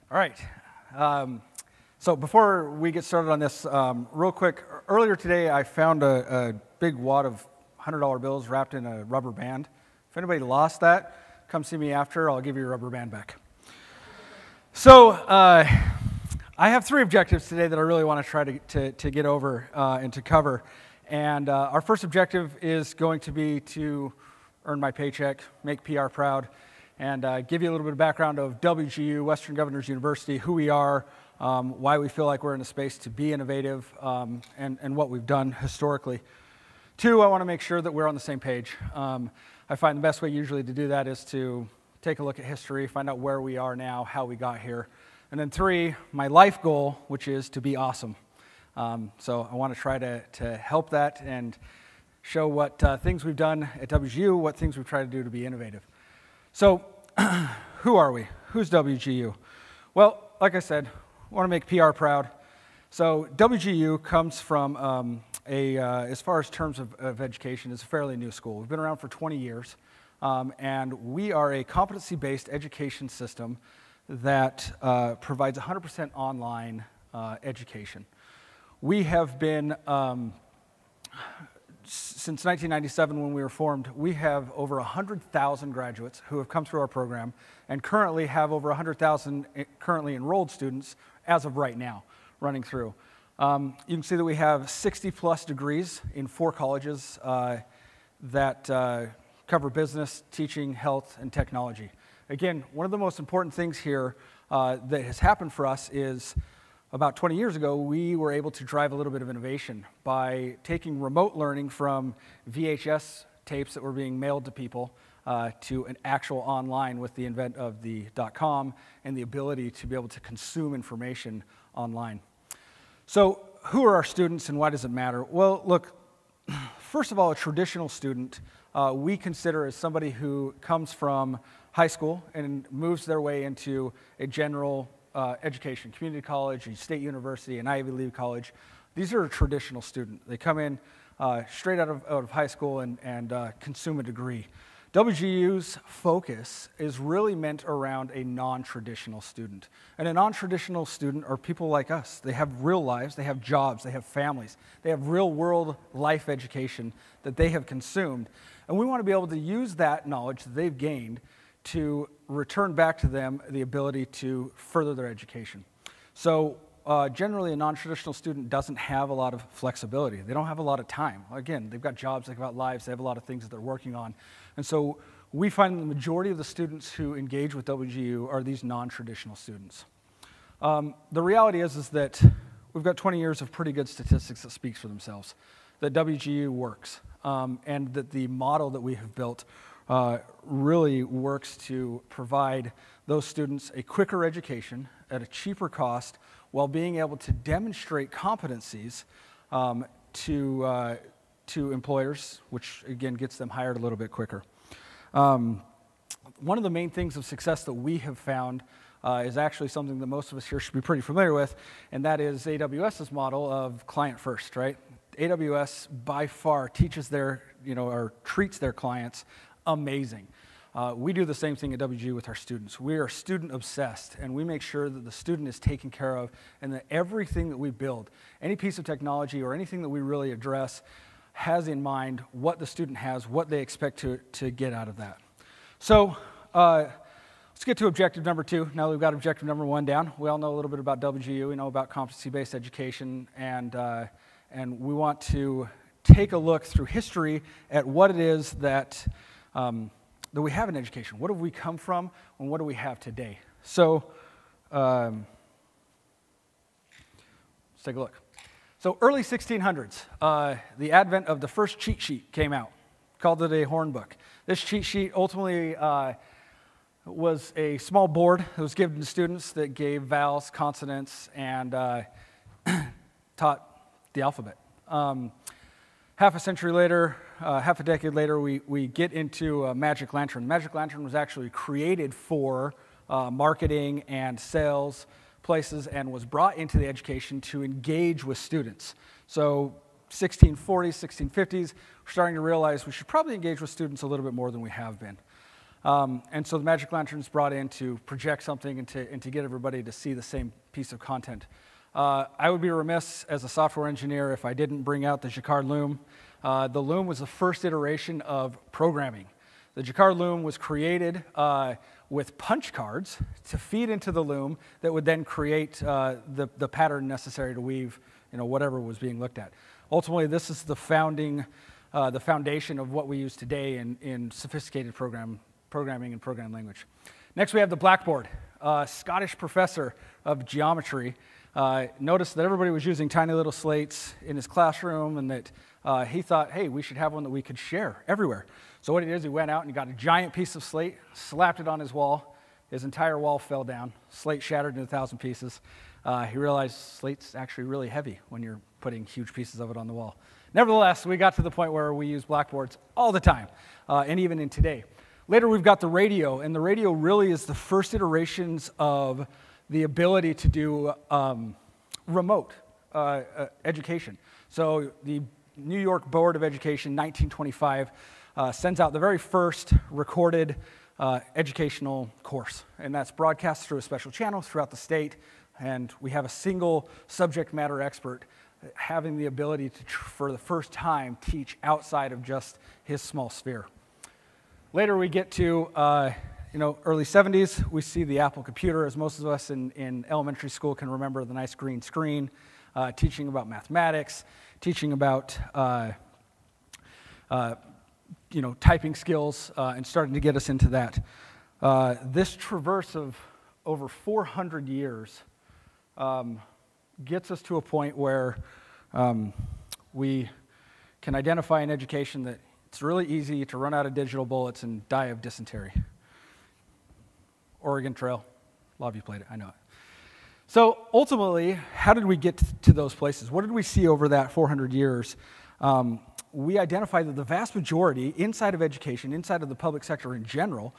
All right. So before we get started on this, real quick, earlier today I found a big wad of $100 bills wrapped in a rubber band. If anybody lost that, come see me after. I'll give you your rubber band back. So I have three objectives today that I really want to try to get over and to cover. And our first objective is going to be to earn my paycheck, make PR proud, and give you a little bit of background of WGU, Western Governors University, who we are, why we feel like we're in a space to be innovative, and what we've done historically. Two, I want to make sure that we're on the same page. I find the best way usually to do that is to take a look at history, find out where we are now, how we got here. And then three, my life goal, which is to be awesome. So I want to try to help that and show what things we've done at WGU, what things we've tried to do to be innovative. So, who are we? Who's WGU? Well, like I said, I want to make PR proud. So, WGU comes from as far as terms of education, is a fairly new school. We've been around for 20 years, and we are a competency-based education system that provides 100% online education. We have been since 1997, when we were formed, we have over 100,000 graduates who have come through our program and currently have over 100,000 currently enrolled students as of right now running through. You can see that we have 60 plus degrees in 4 colleges that cover business, teaching, health, and technology. Again, one of the most important things here that has happened for us is about 20 years ago, we were able to drive a little bit of innovation by taking remote learning from VHS tapes that were being mailed to people to an actual online with the advent of the .com and the ability to be able to consume information online. So who are our students and why does it matter? Well, look, first of all, a traditional student we consider as somebody who comes from high school and moves their way into a general education, community college, a state university, an Ivy League college. These are a traditional student. They come in straight out of high school and consume a degree. WGU's focus is really meant around a non-traditional student. And a non-traditional student are people like us. They have real lives, they have jobs, they have families, they have real-world life education that they have consumed. And we want to be able to use that knowledge that they've gained to return back to them the ability to further their education. So generally a non-traditional student doesn't have a lot of flexibility. They don't have a lot of time. Again, they've got jobs, they've got lives, they have a lot of things that they're working on. And so we find the majority of the students who engage with WGU are these non-traditional students. The reality is that we've got 20 years of pretty good statistics that speaks for themselves, that WGU works, and that the model that we have built really works to provide those students a quicker education at a cheaper cost while being able to demonstrate competencies to employers, which again gets them hired a little bit quicker. One of the main things of success that we have found is actually something that most of us here should be pretty familiar with, and that is AWS's model of client first, right? AWS by far teaches or treats their clients amazing. We do the same thing at WGU with our students. We are student obsessed, and we make sure that the student is taken care of and that everything that we build, any piece of technology or anything that we really address, has in mind what the student has, what they expect to get out of that. So let's get to objective number 2. Now that we've got objective number 1 down, we all know a little bit about WGU. We know about competency-based education, and we want to take a look through history at what it is that we have in education. What have we come from, and what do we have today? So let's take a look. So early 1600s, the advent of the first cheat sheet came out, called it a horn book. This cheat sheet ultimately was a small board that was given to students that gave vowels, consonants, and taught the alphabet. Half a decade later, we get into Magic Lantern. Magic Lantern was actually created for marketing and sales places and was brought into the education to engage with students. So 1640s, 1650s, we're starting to realize we should probably engage with students a little bit more than we have been. And so the Magic Lantern's brought in to project something and to get everybody to see the same piece of content. I would be remiss as a software engineer if I didn't bring out the Jacquard Loom. The Loom was the first iteration of programming. The Jacquard Loom was created with punch cards to feed into the loom that would then create the pattern necessary to weave, whatever was being looked at. Ultimately, this is the foundation of what we use today in sophisticated programming and program language. Next, we have the blackboard. Scottish professor of geometry noticed that everybody was using tiny little slates in his classroom, and that he thought, hey, we should have one that we could share everywhere. So what he did is he went out and got a giant piece of slate, slapped it on his wall. His entire wall fell down. Slate shattered into 1,000 pieces. He realized slate's actually really heavy when you're putting huge pieces of it on the wall. Nevertheless, we got to the point where we use blackboards all the time, and even in today. Later, we've got the radio, and the radio really is the first iterations of the ability to do remote education. So the New York Board of Education, 1925, sends out the very first recorded educational course, and that's broadcast through a special channel throughout the state, and we have a single subject matter expert having the ability to, for the first time, teach outside of just his small sphere. Later we get to early 70s, we see the Apple computer, as most of us in elementary school can remember the nice green screen, teaching about mathematics, teaching about typing skills, and starting to get us into that. This traverse of over 400 years gets us to a point where we can identify in education that it's really easy to run out of digital bullets and die of dysentery. Oregon Trail, a lot of you played it, I know it. So ultimately, how did we get to those places? What did we see over that 400 years? We identified that the vast majority inside of education, inside of the public sector in general,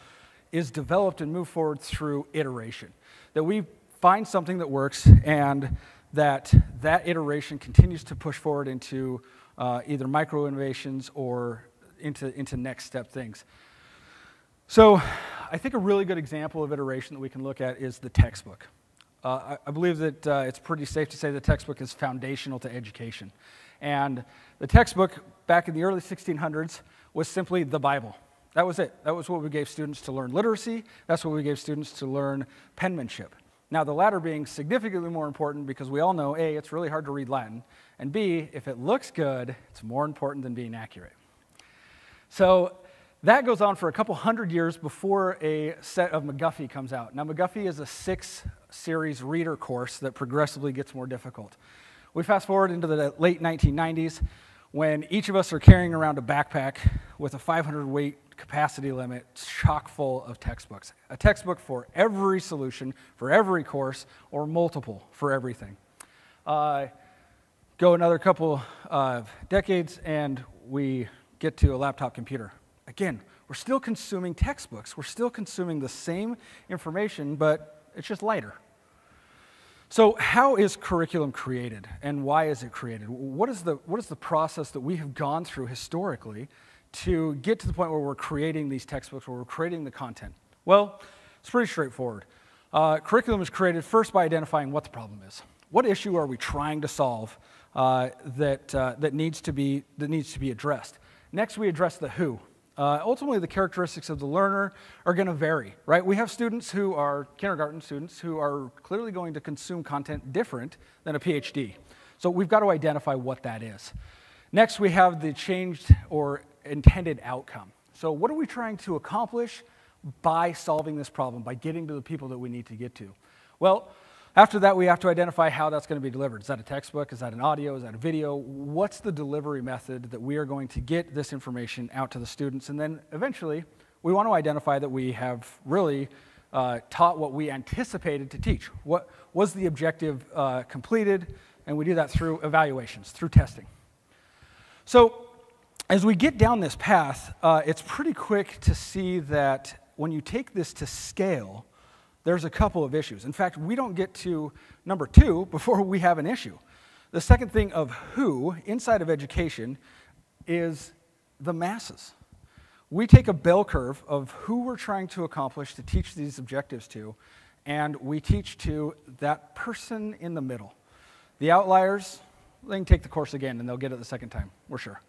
is developed and moved forward through iteration. That we find something that works, and that iteration continues to push forward into either micro innovations or into next step things. So I think a really good example of iteration that we can look at is the textbook. I believe that it's pretty safe to say the textbook is foundational to education. And the textbook back in the early 1600s was simply the Bible. That was it. That was what we gave students to learn literacy. That's what we gave students to learn penmanship. Now, the latter being significantly more important because we all know, A, it's really hard to read Latin, and B, if it looks good, it's more important than being accurate. So that goes on for a couple hundred years before a set of McGuffey comes out. Now, McGuffey is a 6-series reader course that progressively gets more difficult. We fast forward into the late 1990s when each of us are carrying around a backpack with a 500-weight capacity limit chock full of textbooks. A textbook for every solution, for every course, or multiple for everything. Go another couple of decades and we get to a laptop computer. Again, we're still consuming textbooks. We're still consuming the same information, but it's just lighter. So how is curriculum created, and why is it created? What is the process that we have gone through historically to get to the point where we're creating these textbooks, where we're creating the content? Well, it's pretty straightforward. Curriculum is created first by identifying what the problem is. What issue are we trying to solve that needs to be addressed? Next, we address the who. Ultimately, the characteristics of the learner are going to vary, right? We have students who are kindergarten students who are clearly going to consume content different than a PhD. So we've got to identify what that is. Next, we have the changed or intended outcome. So what are we trying to accomplish by solving this problem, by getting to the people that we need to get to? Well, after that, we have to identify how that's going to be delivered. Is that a textbook? Is that an audio? Is that a video? What's the delivery method that we are going to get this information out to the students? And then eventually, we want to identify that we have really taught what we anticipated to teach. What was the objective completed? And we do that through evaluations, through testing. So as we get down this path, it's pretty quick to see that when you take this to scale, there's a couple of issues. In fact, we don't get to number 2 before we have an issue. The second thing of who inside of education is the masses. we take a bell curve of who we're trying to accomplish to teach these objectives to, and we teach to that person in the middle. The outliers, they can take the course again and they'll get it the second time, we're sure.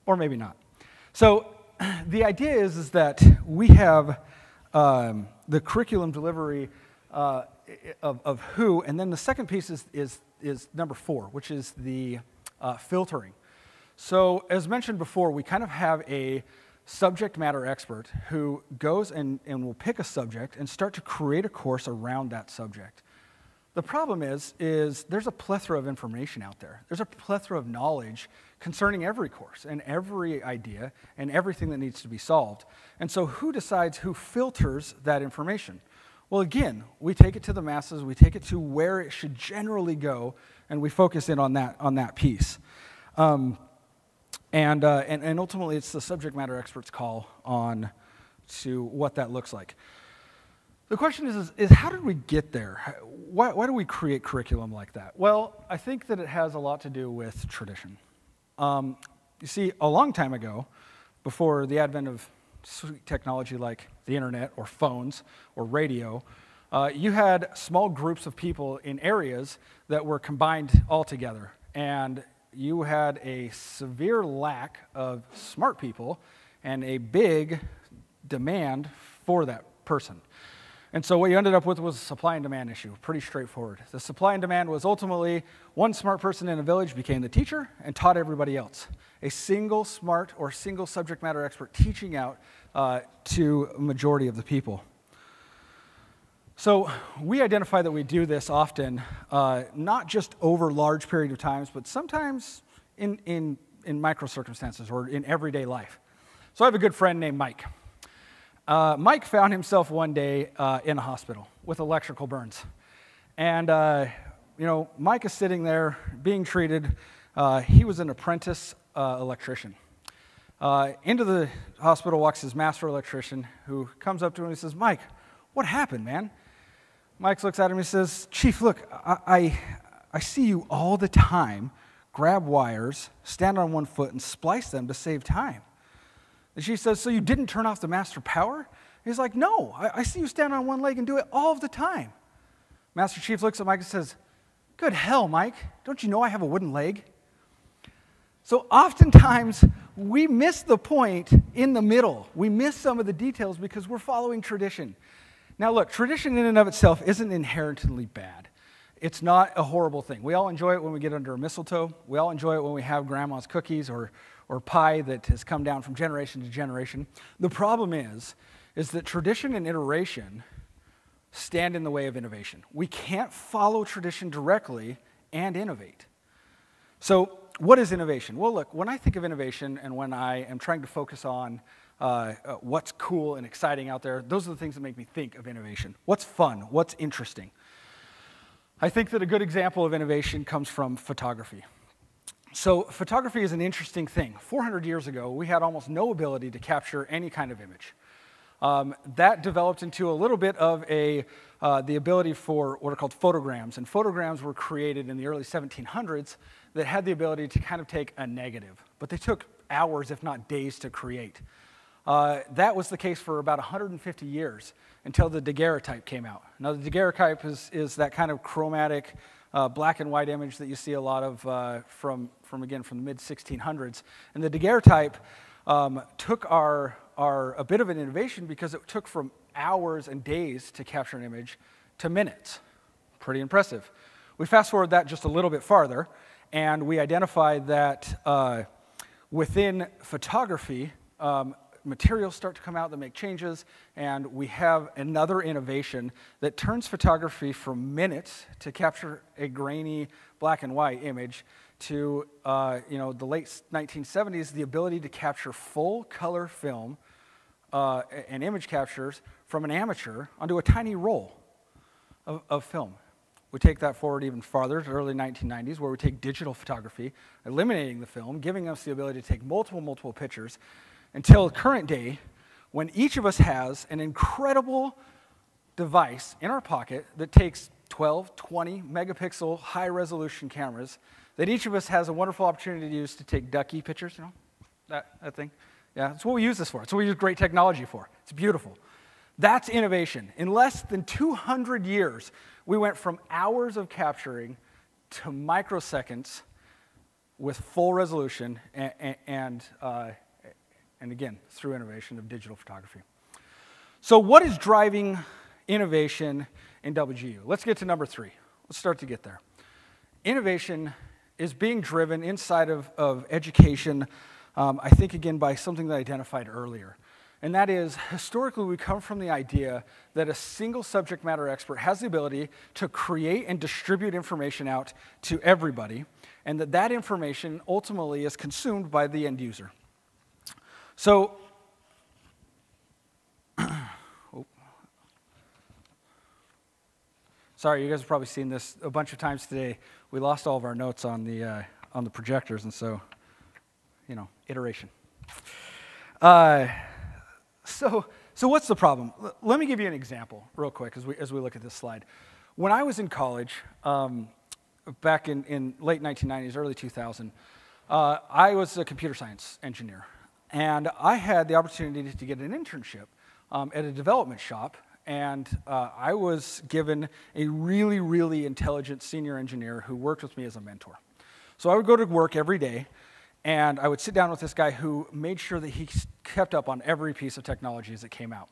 Or maybe not. So the idea is that we have the curriculum delivery of who, and then the second piece is number 4, which is the filtering. So as mentioned before, we kind of have a subject matter expert who goes and will pick a subject and start to create a course around that subject. The problem is there's a plethora of information out there. There's a plethora of knowledge concerning every course and every idea and everything that needs to be solved. And so who decides, who filters that information? Well, again, we take it to the masses, we take it to where it should generally go, and we focus in on that piece. And ultimately, it's the subject matter expert's call on to what that looks like. The question is how did we get there? Why do we create curriculum like that? Well, I think that it has a lot to do with tradition. You see, a long time ago, before the advent of sweet technology like the internet or phones or radio, you had small groups of people in areas that were combined all together. And you had a severe lack of smart people and a big demand for that person. And so what you ended up with was a supply and demand issue, pretty straightforward. The supply and demand was ultimately one smart person in a village became the teacher and taught everybody else. A single smart or single subject matter expert teaching out to a majority of the people. So we identify that we do this often, not just over large period of times, but sometimes in micro circumstances or in everyday life. So I have a good friend named Mike. Mike found himself one day in a hospital with electrical burns. And, Mike is sitting there being treated. He was an apprentice electrician. Into the hospital walks his master electrician, who comes up to him and says, "Mike, what happened, man?" Mike looks at him and says, "Chief, look, I see you all the time grab wires, stand on one foot, and splice them to save time." The chief says, "So you didn't turn off the master power?" He's like, "No, I see you stand on one leg and do it all of the time." Master Chief looks at Mike and says, "Good hell, Mike, don't you know I have a wooden leg?" So oftentimes, we miss the point in the middle. We miss some of the details because we're following tradition. Now look, tradition in and of itself isn't inherently bad. It's not a horrible thing. We all enjoy it when we get under a mistletoe. We all enjoy it when we have grandma's cookies or pie that has come down from generation to generation. The problem is that tradition and iteration stand in the way of innovation. We can't follow tradition directly and innovate. So what is innovation? Well, look, when I think of innovation and when I am trying to focus on what's cool and exciting out there, those are the things that make me think of innovation. What's fun? What's interesting? I think that a good example of innovation comes from photography. So photography is an interesting thing. 400 years ago, we had almost no ability to capture any kind of image. That developed into a little bit of the ability for what are called photograms. And photograms were created in the early 1700s that had the ability to kind of take a negative. But they took hours, if not days, to create. That was the case for about 150 years until the daguerreotype came out. Now, the daguerreotype is that kind of chromatic black and white image that you see a lot of from the mid-1600s. And the daguerreotype took a bit of an innovation because it took from hours and days to capture an image to minutes. Pretty impressive. We fast forward that just a little bit farther, and we identified that within photography, materials start to come out that make changes, and we have another innovation that turns photography from minutes to capture a grainy black and white image to the late 1970s, the ability to capture full color film and image captures from an amateur onto a tiny roll of film. We take that forward even farther to the early 1990s, where we take digital photography, eliminating the film, giving us the ability to take multiple pictures, until current day, when each of us has an incredible device in our pocket that takes 12, 20 megapixel high-resolution cameras that each of us has a wonderful opportunity to use to take ducky pictures, that thing. Yeah, that's what we use this for. It's what we use great technology for. It's beautiful. That's innovation. In less than 200 years, we went from hours of capturing to microseconds with full resolution and again, through innovation of digital photography. So what is driving innovation in WGU? Let's get to number 3. Let's start to get there. Innovation is being driven inside of education, I think, again, by something that I identified earlier. And that is, historically, we come from the idea that a single subject matter expert has the ability to create and distribute information out to everybody, and that information ultimately is consumed by the end user. So, sorry, you guys have probably seen this a bunch of times today. We lost all of our notes on the projectors, and so, iteration. So what's the problem? Let me give you an example real quick as we look at this slide. When I was in college, back in late 1990s, early 2000, I was a computer science engineer. And I had the opportunity to get an internship at a development shop. And I was given a really, really intelligent senior engineer who worked with me as a mentor. So I would go to work every day, and I would sit down with this guy who made sure that he kept up on every piece of technology as it came out.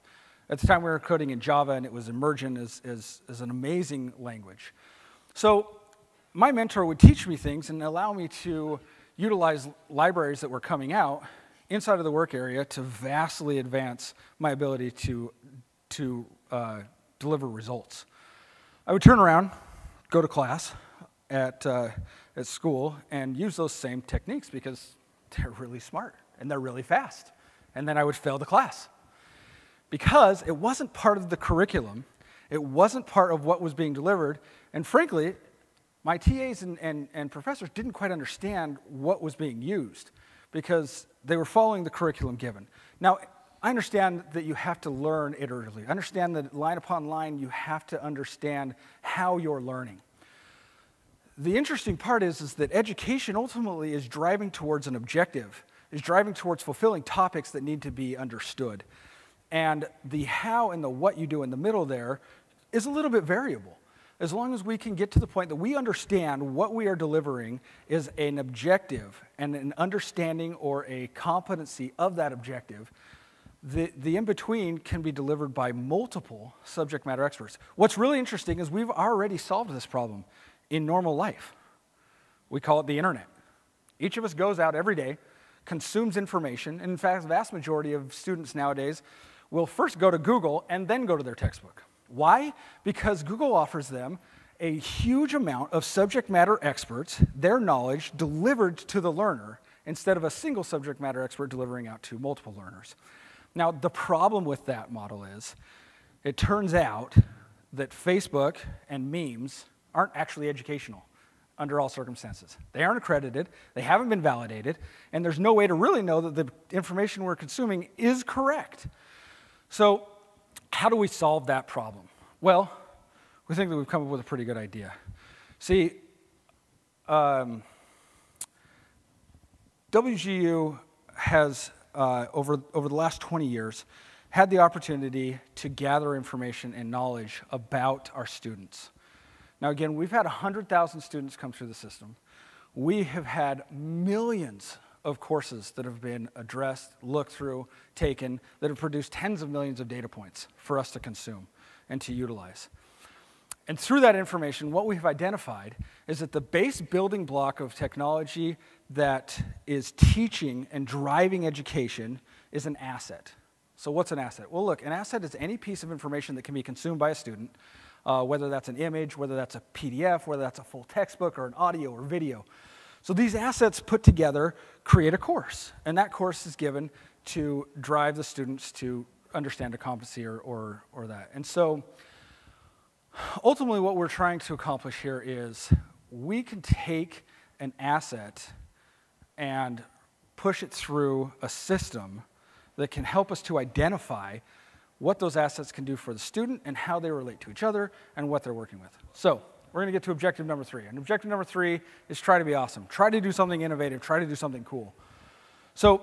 At the time, we were coding in Java, and it was emergent as an amazing language. So my mentor would teach me things and allow me to utilize libraries that were coming out inside of the work area to vastly advance my ability to deliver results. I would turn around, go to class at school, and use those same techniques because they're really smart and they're really fast. And then I would fail the class because it wasn't part of the curriculum. It wasn't part of what was being delivered. And frankly, my TAs and professors didn't quite understand what was being used because they were following the curriculum given. Now, I understand that you have to learn iteratively. I understand that line upon line, you have to understand how you're learning. The interesting part is that education ultimately is driving towards an objective, is driving towards fulfilling topics that need to be understood. And the how and the what you do in the middle there is a little bit variable. As long as we can get to the point that we understand what we are delivering is an objective and an understanding or a competency of that objective, the in-between can be delivered by multiple subject matter experts. What's really interesting is we've already solved this problem in normal life. We call it the internet. Each of us goes out every day, consumes information, and in fact, the vast majority of students nowadays will first go to Google and then go to their textbook. Why? Because Google offers them a huge amount of subject matter experts, their knowledge delivered to the learner, instead of a single subject matter expert delivering out to multiple learners. Now, the problem with that model is, it turns out that Facebook and memes aren't actually educational under all circumstances. They aren't accredited, they haven't been validated, and there's no way to really know that the information we're consuming is correct. So, how do we solve that problem? Well, we think that we've come up with a pretty good idea. See, WGU has, over the last 20 years, had the opportunity to gather information and knowledge about our students. Now again, we've had 100,000 students come through the system. We have had millions of courses that have been addressed, looked through, taken, that have produced tens of millions of data points for us to consume and to utilize. And through that information, what we've identified is that the base building block of technology that is teaching and driving education is an asset. So what's an asset? Well, look, an asset is any piece of information that can be consumed by a student, whether that's an image, whether that's a PDF, whether that's a full textbook or an audio or video. So these assets put together create a course, and that course is given to drive the students to understand a competency or that. And so ultimately what we're trying to accomplish here is we can take an asset and push it through a system that can help us to identify what those assets can do for the student and how they relate to each other and what they're working with. So we're going to get to objective number 3. And objective number 3 is try to be awesome. Try to do something innovative. Try to do something cool. So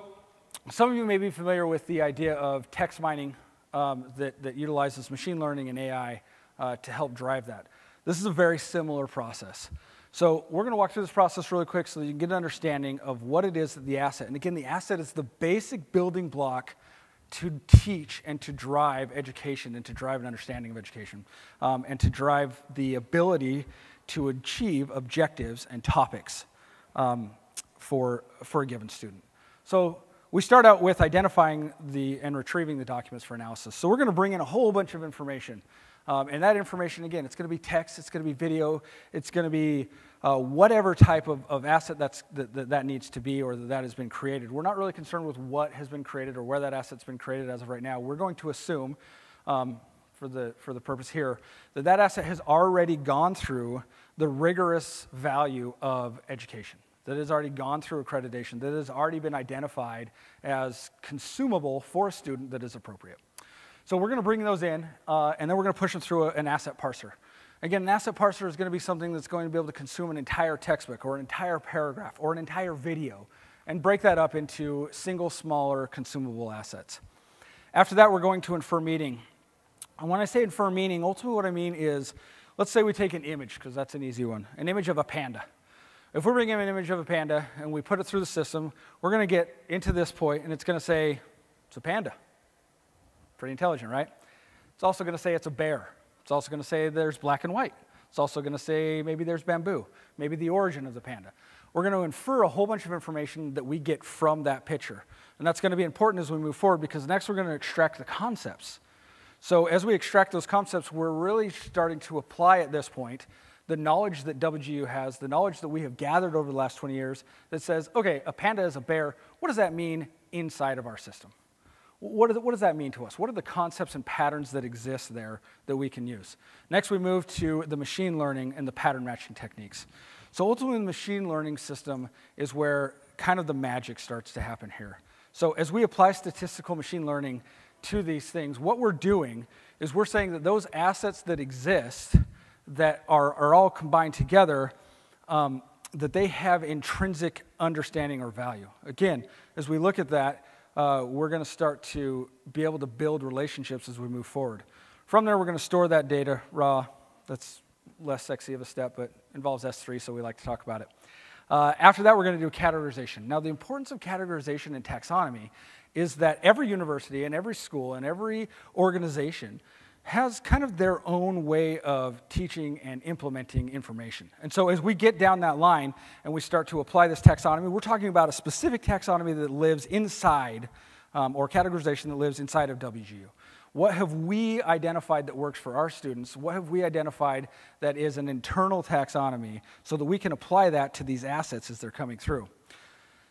some of you may be familiar with the idea of text mining that utilizes machine learning and AI to help drive that. This is a very similar process. So we're going to walk through this process really quick so that you can get an understanding of what it is that the asset, and again, the asset is the basic building block to teach and to drive education and to drive an understanding of education and to drive the ability to achieve objectives and topics for a given student. So we start out with identifying and retrieving the documents for analysis. So we're going to bring in a whole bunch of information. And that information, again, it's going to be text, it's going to be video, it's going to be whatever type of asset that needs to be or that has been created. We're not really concerned with what has been created or where that asset's been created as of right now. We're going to assume, for the purpose here, that asset has already gone through the rigorous value of education, that has already gone through accreditation, that has already been identified as consumable for a student that is appropriate. So we're going to bring those in, and then we're going to push them through an asset parser. Again, an asset parser is going to be something that's going to be able to consume an entire textbook or an entire paragraph or an entire video and break that up into single, smaller, consumable assets. After that, we're going to infer meaning. And when I say infer meaning, ultimately what I mean is, let's say we take an image, because that's an easy one, an image of a panda. If we're bringing an image of a panda and we put it through the system, we're going to get into this point, and it's going to say, it's a panda. Pretty intelligent, right? It's also going to say it's a bear. It's also going to say there's black and white. It's also going to say maybe there's bamboo, maybe the origin of the panda. We're going to infer a whole bunch of information that we get from that picture. And that's going to be important as we move forward because next we're going to extract the concepts. So as we extract those concepts, we're really starting to apply at this point the knowledge that WGU has, the knowledge that we have gathered over the last 20 years that says, okay, a panda is a bear. What does that mean inside of our system? What does that mean to us? What are the concepts and patterns that exist there that we can use? Next, we move to the machine learning and the pattern matching techniques. So ultimately, the machine learning system is where kind of the magic starts to happen here. So as we apply statistical machine learning to these things, what we're doing is we're saying that those assets that exist that are all combined together, that they have intrinsic understanding or value. Again, as we look at that, we're going to start to be able to build relationships as we move forward. From there, we're going to store that data raw. That's less sexy of a step, but involves S3, so we like to talk about it. After that, we're going to do categorization. Now, the importance of categorization and taxonomy is that every university and every school and every organization has kind of their own way of teaching and implementing information. And so as we get down that line and we start to apply this taxonomy, we're talking about a specific taxonomy that lives inside, or categorization that lives inside of WGU. What have we identified that works for our students? What have we identified that is an internal taxonomy so that we can apply that to these assets as they're coming through?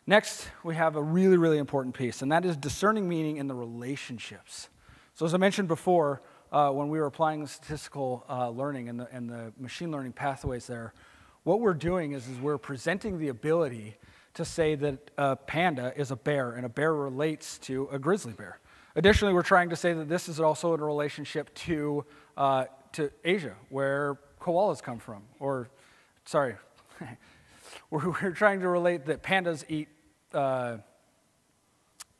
Next, we have a really, really important piece, and that is discerning meaning in the relationships. So as I mentioned before, when we were applying the statistical learning and the machine learning pathways there, what we're doing is we're presenting the ability to say that a panda is a bear, and a bear relates to a grizzly bear. Additionally, we're trying to say that this is also in a relationship to Asia, where koalas come from. Or, sorry, we're trying to relate that pandas eat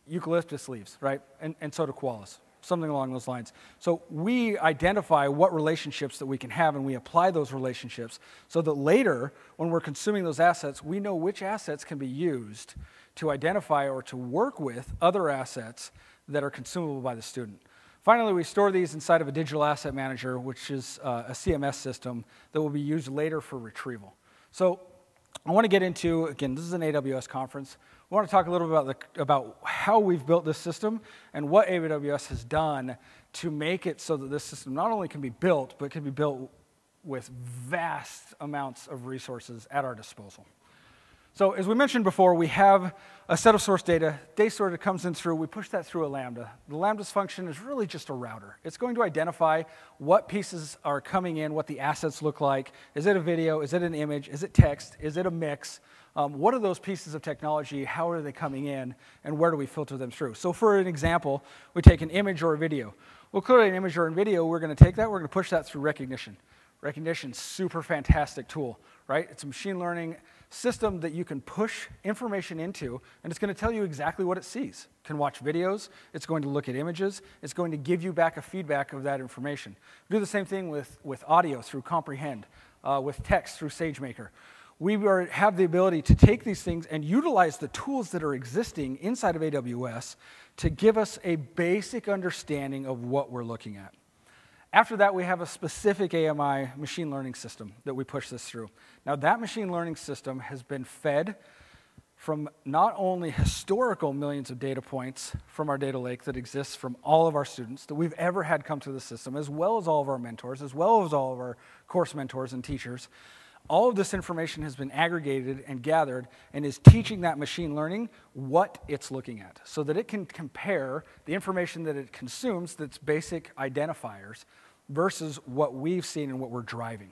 eucalyptus leaves, right? And so do koalas. Something along those lines. So we identify what relationships that we can have, and we apply those relationships so that later, when we're consuming those assets, we know which assets can be used to identify or to work with other assets that are consumable by the student. Finally, we store these inside of a digital asset manager, which is a CMS system that will be used later for retrieval. So I want to get into, again, this is an AWS conference. I want to talk a little bit about how we've built this system and what AWS has done to make it so that this system not only can be built, but can be built with vast amounts of resources at our disposal. So as we mentioned before, we have a set of source data. Data sort of comes in through, we push that through a Lambda. The Lambda's function is really just a router. It's going to identify what pieces are coming in, what the assets look like. Is it a video? Is it an image? Is it text? Is it a mix? What are those pieces of technology? How are they coming in? And where do we filter them through? So for an example, we take an image or a video. Well, clearly an image or a video, we're going to take that, we're going to push that through Rekognition. Rekognition, super fantastic tool, right? It's a machine learning system that you can push information into, and it's going to tell you exactly what it sees. It can watch videos, it's going to look at images, it's going to give you back a feedback of that information. Do the same thing with audio through Comprehend, with text through SageMaker. We have the ability to take these things and utilize the tools that are existing inside of AWS to give us a basic understanding of what we're looking at. After that, we have a specific AMI machine learning system that we push this through. Now, that machine learning system has been fed from not only historical millions of data points from our data lake that exists from all of our students that we've ever had come through the system, as well as all of our mentors, as well as all of our course mentors and teachers. All of this information has been aggregated and gathered and is teaching that machine learning what it's looking at so that it can compare the information that it consumes, that's basic identifiers, versus what we've seen and what we're driving.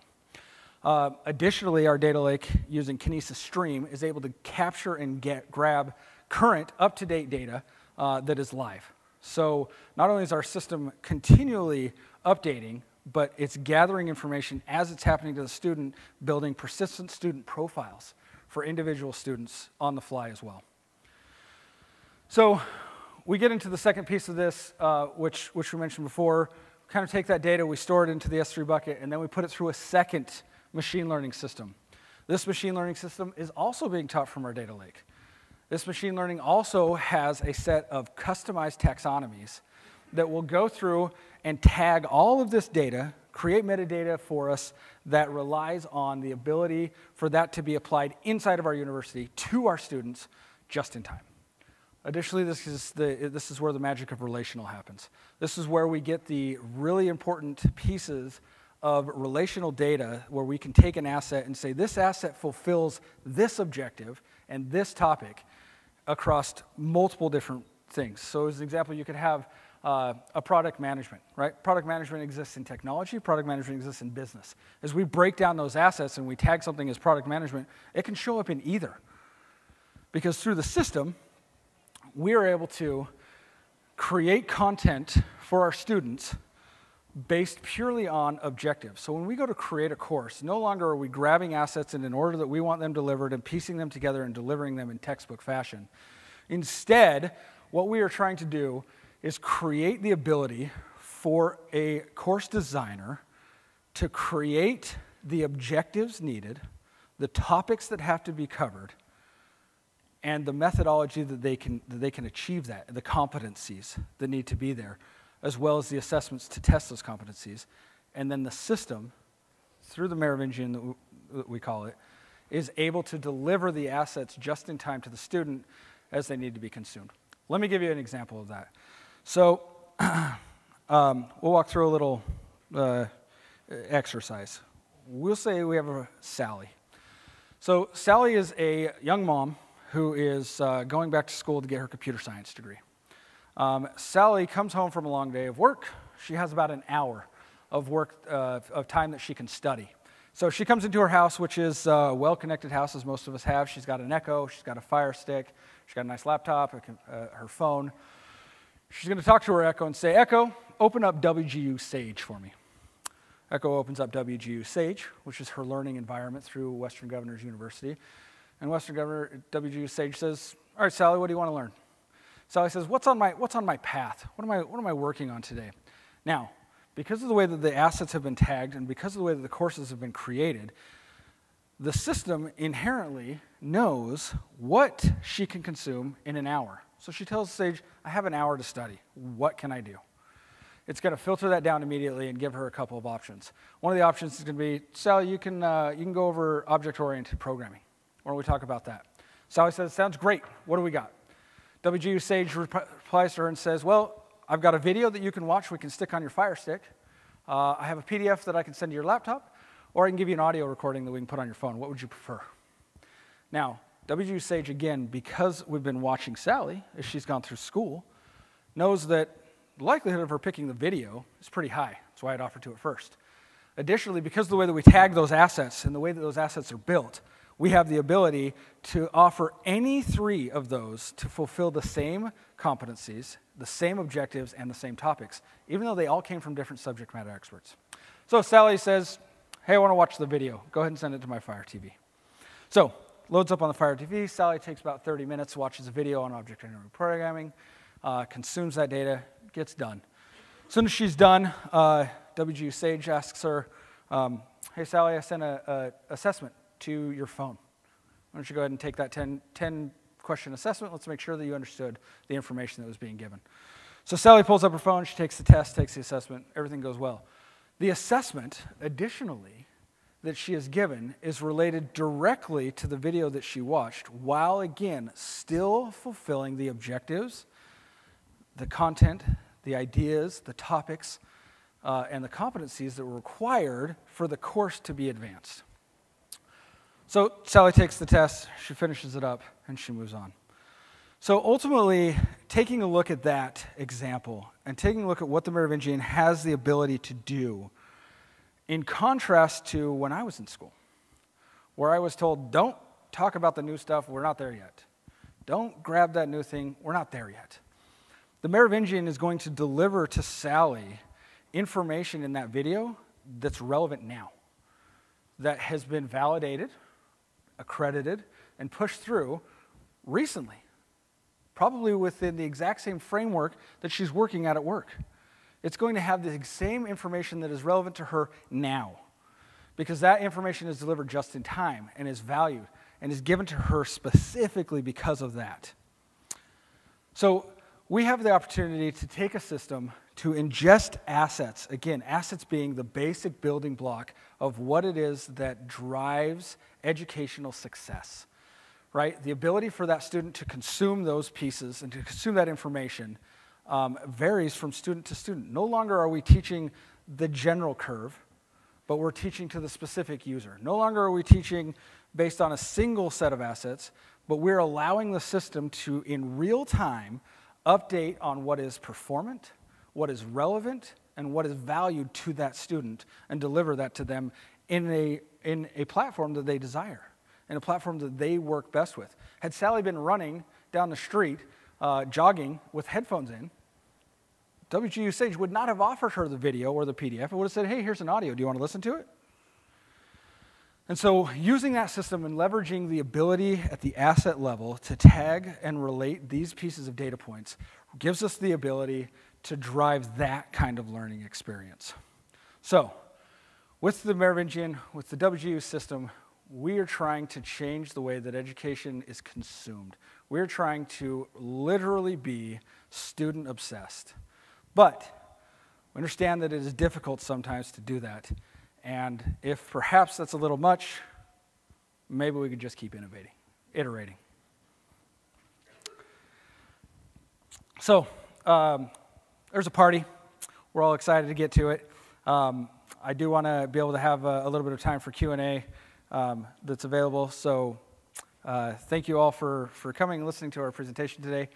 Additionally, our data lake using Kinesis Stream is able to capture and grab current, up-to-date data that is live. So not only is our system continually updating, but it's gathering information as it's happening to the student, building persistent student profiles for individual students on the fly as well. So we get into the second piece of this, which we mentioned before. Kind of take that data, we store it into the S3 bucket, and then we put it through a second machine learning system. This machine learning system is also being taught from our data lake. This machine learning also has a set of customized taxonomies that will go through and tag all of this data, create metadata for us that relies on the ability for that to be applied inside of our university to our students just in time. Additionally, this is where the magic of relational happens. This is where we get the really important pieces of relational data where we can take an asset and say, this asset fulfills this objective and this topic across multiple different things. So as an example, you could have a product management, right? Product management exists in technology, product management exists in business. As we break down those assets and we tag something as product management, it can show up in either. Because through the system, we are able to create content for our students based purely on objectives. So when we go to create a course, no longer are we grabbing assets in an order that we want them delivered and piecing them together and delivering them in textbook fashion. Instead, what we are trying to do is create the ability for a course designer to create the objectives needed, the topics that have to be covered, and the methodology that they can achieve that, the competencies that need to be there, as well as the assessments to test those competencies. And then the system, through the Merovingian that we call it, is able to deliver the assets just in time to the student as they need to be consumed. Let me give you an example of that. So we'll walk through a little exercise. We'll say we have a Sally. So Sally is a young mom who is going back to school to get her computer science degree. Sally comes home from a long day of work. She has about an hour of work, of time that she can study. So she comes into her house, which is a well-connected house, as most of us have. She's got an Echo, she's got a Fire Stick, she's got a nice laptop, her phone. She's going to talk to her Echo and say, Echo, open up WGU Sage for me. Echo opens up WGU Sage, which is her learning environment through Western Governors University. And WGU Sage says, all right, Sally, what do you want to learn? Sally says, what's on my path? What am I working on today? Now, because of the way that the assets have been tagged and because of the way that the courses have been created, the system inherently knows what she can consume in an hour. So she tells Sage, I have an hour to study. What can I do? It's going to filter that down immediately and give her a couple of options. One of the options is going to be, Sally, you can go over object-oriented programming. Why don't we talk about that? Sally says, sounds great. What do we got? WGU Sage replies to her and says, well, I've got a video that you can watch we can stick on your Fire Stick. I have a PDF that I can send to your laptop, or I can give you an audio recording that we can put on your phone. What would you prefer? Now, WGU Sage, again, because we've been watching Sally as she's gone through school, knows that the likelihood of her picking the video is pretty high. That's why I'd offer to it first. Additionally, because of the way that we tag those assets and the way that those assets are built, we have the ability to offer any three of those to fulfill the same competencies, the same objectives, and the same topics, even though they all came from different subject matter experts. So Sally says, hey, I want to watch the video. Go ahead and send it to my Fire TV. So, loads up on the Fire TV. Sally takes about 30 minutes, watches a video on object-oriented programming, consumes that data, gets done. As soon as she's done, WGU Sage asks her, hey, Sally, I sent an assessment to your phone. Why don't you go ahead and take that 10-question assessment. Let's make sure that you understood the information that was being given. So Sally pulls up her phone, she takes the test, takes the assessment, everything goes well. The assessment, additionally, that she is given is related directly to the video that she watched, while again, still fulfilling the objectives, the content, the ideas, the topics, and the competencies that were required for the course to be advanced. So Sally takes the test, she finishes it up, and she moves on. So ultimately, taking a look at that example and taking a look at what the Merovingian has the ability to do, in contrast to when I was in school, where I was told, don't talk about the new stuff, we're not there yet. Don't grab that new thing, we're not there yet. The Merovingian is going to deliver to Sally information in that video that's relevant now, that has been validated, accredited, and pushed through recently, probably within the exact same framework that she's working at work. It's going to have the same information that is relevant to her now, because that information is delivered just in time and is valued and is given to her specifically because of that. So we have the opportunity to take a system to ingest assets, again, assets being the basic building block of what it is that drives educational success, right? The ability for that student to consume those pieces and to consume that information varies from student to student. No longer are we teaching the general curve, but we're teaching to the specific user. No longer are we teaching based on a single set of assets, but we're allowing the system to, in real time, update on what is performant, what is relevant, and what is valued to that student, and deliver that to them in a platform that they desire, in a platform that they work best with. Had Sally been running down the street, jogging with headphones in, WGU Sage would not have offered her the video or the PDF. It would have said, hey, here's an audio. Do you want to listen to it? And so using that system and leveraging the ability at the asset level to tag and relate these pieces of data points gives us the ability to drive that kind of learning experience. So with the Merovingian, with the WGU system, we are trying to change the way that education is consumed. We're trying to literally be student-obsessed. But we understand that it is difficult sometimes to do that. And if perhaps that's a little much, maybe we could just keep innovating, iterating. So there's a party. We're all excited to get to it. I do want to be able to have a little bit of time for Q&A that's available. So thank you all for coming and listening to our presentation today.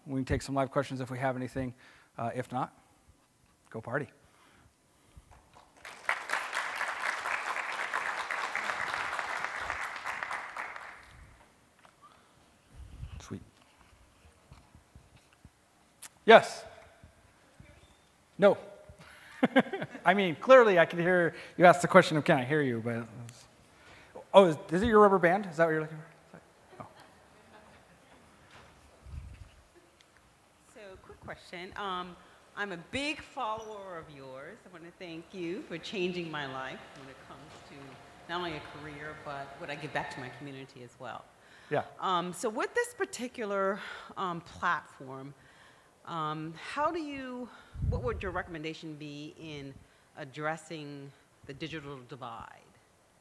We can take some live questions if we have anything. If not, go party. Sweet. Yes. No. I mean, clearly I can hear you asked the question of can I hear you, but oh, is it your rubber band? Is that what you're looking for? Oh. So, quick question. I'm a big follower of yours. I want to thank you for changing my life when it comes to not only a career, but what I give back to my community as well. Yeah. So with this particular platform, what would your recommendation be in addressing the digital divide?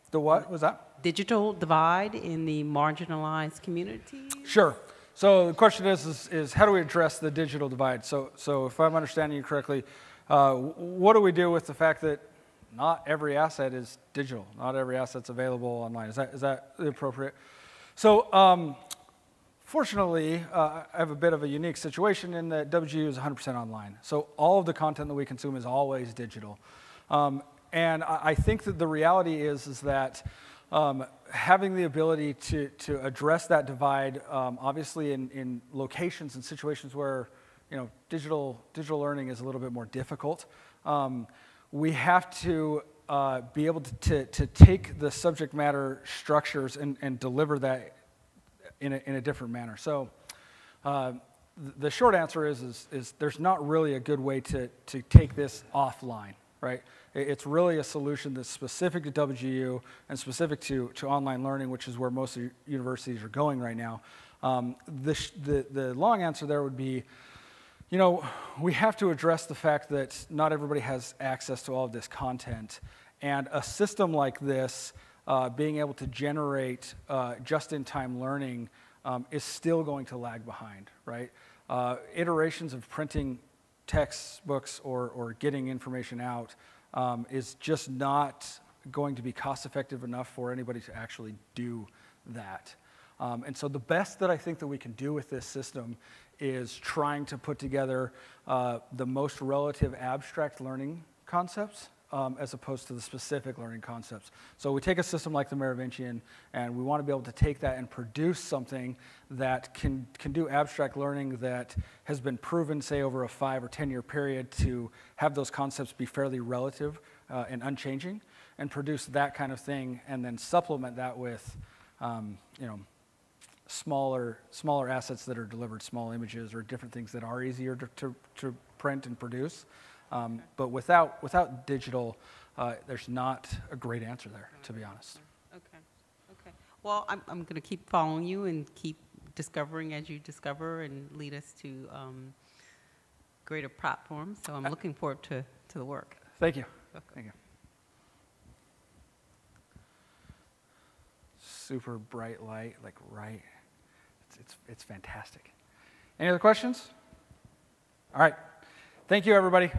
The what was that? Digital divide in the marginalized communities? Sure. So the question is how do we address the digital divide? So if I'm understanding you correctly, what do we do with the fact that not every asset is digital? Not every asset's available online. Is that appropriate? So fortunately, I have a bit of a unique situation in that WGU is 100% online. So all of the content that we consume is always digital. And I think that the reality is that having the ability to address that divide, obviously in locations and situations where digital learning is a little bit more difficult, we have to be able to take the subject matter structures and deliver that in a different manner. So the short answer is there's not really a good way to take this offline, right? It's really a solution that's specific to WGU and specific to online learning, which is where most of universities are going right now. The long answer there would be, you know, we have to address the fact that not everybody has access to all of this content. And a system like this, being able to generate just-in-time learning is still going to lag behind, right? Iterations of printing textbooks or getting information out is just not going to be cost-effective enough for anybody to actually do that. And so the best that I think that we can do with this system is trying to put together the most relative abstract learning concepts as opposed to the specific learning concepts. So we take a system like the Merovingian, and we want to be able to take that and produce something that can do abstract learning that has been proven, say, over a 5 or 10 year period to have those concepts be fairly relative and unchanging, and produce that kind of thing, and then supplement that with, you know, smaller assets that are delivered, small images or different things that are easier to print and produce. But without digital, there's not a great answer there, to be honest. Okay. Well, I'm going to keep following you and keep discovering as you discover and lead us to greater platforms. So I'm looking forward to the work. Thank you. Okay. Thank you. Super bright light, like right. It's fantastic. Any other questions? All right. Thank you, everybody.